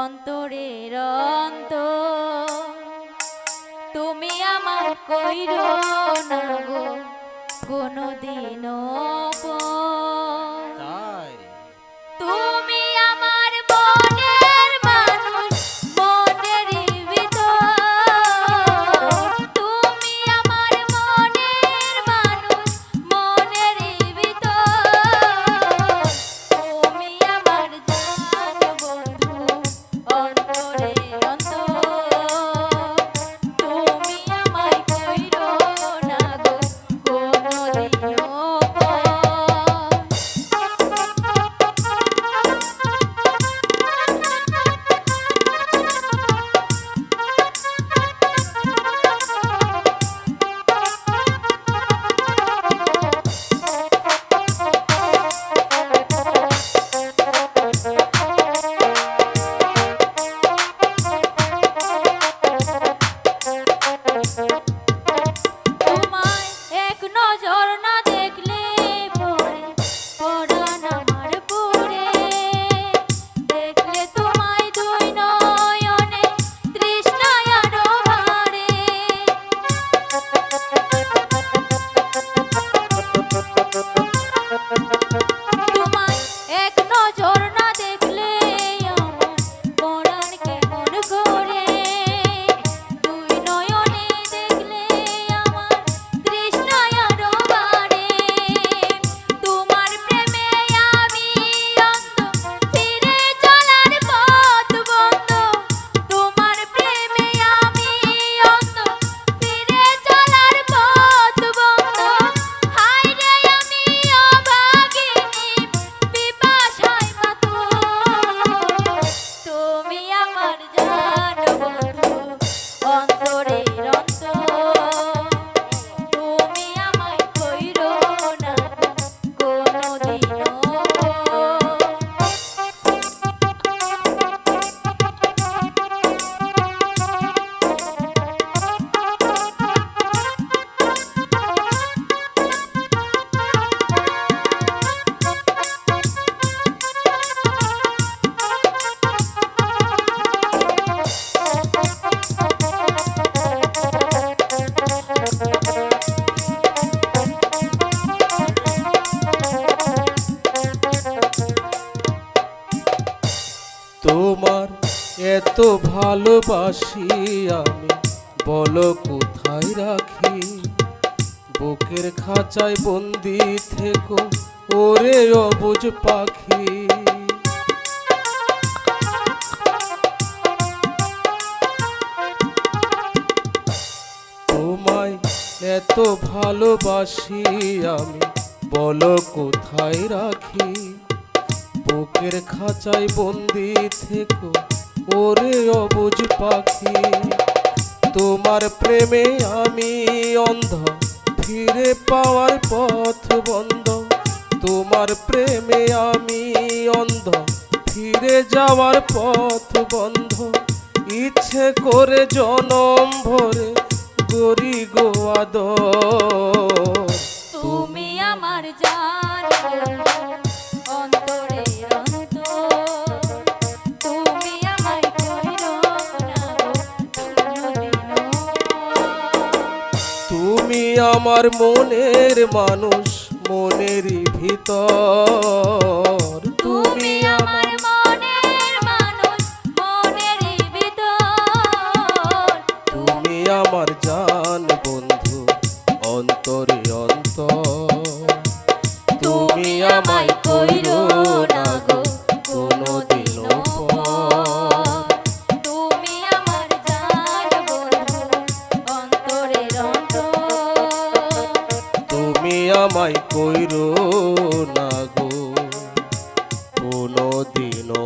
অন্তরের অন্তর, তুমি আমার কইরো না গো কোনদিনও পর। তাই তুমি আমার মনের মানুষ, মনেরই ভিতর, তুমি আমার মনের মানুষ, মনেরই ভিতর, তুমি আমার জান বন্ধু অন্তরের অন্তর, তুমি আমায় কইরো না গো কোনদিনও পর। তোমায় এক নজর না দেখলে পরে পরাণ আমার পুরে, দেখলে তোমায় দুই নয়নে তৃষ্ণায় আরো বাড়ে। তোমায় এক নজর না দেখলে আমার পরাণ কেমন করে, দুই নয়নে দেখলে আমার তৃষ্ণায় আরো বাড়ে। তোমার প্রেমে আমি অন্ধ, ফিরে চলার পথ বন্ধ, তোমার প্রেমে আমি অন্ধ, ফিরে চলার পথ বন্ধ। হায় রে আমি অভাগিনী, পিপাসায় মাতুর, তুমি আমার জান বন্ধু অন্তরের অন্তর, তুমি আমায় কইরো না কোনদিনও পর। তোমার এত ভালোবাসি আমি, বলো কোথায় রাখি? বুকের খাঁচায় বন্দি থেকো ওরে অবুঝ পাখি। তোমায় এত ভালোবাসি আমি, বলো কোথায় রাখি? বুকের খাঁচায় বন্দি থেকো ওরে অবুঝ পাখি। তোমার প্রেমে আমি অন্ধ, ফিরে পাওয়ার পথ বন্ধ, তোমার প্রেমে আমি অন্ধ, ফিরে যাওয়ার পথ বন্ধ। ইচ্ছে করে জনম ভরে গরি গো আদর, তুমি আমার জান অন্তরের অন্তর, তুমি আমায় কইরো না গো কোনদিনও পর। তুমি আমার মনের মানুষ, মনেরই ভিতর, তুমি আমার মনের মানুষ, মনেরই ভিতর, তুমি আমার জান বন্ধু অন্তরে অন্তর, তুমি আমায় কইরো না গো কোনদিনও পর। তুমি আমার জান বন্ধু অন্তরের অন্তর, তুমি আমায় কইরো না গো কোনদিনও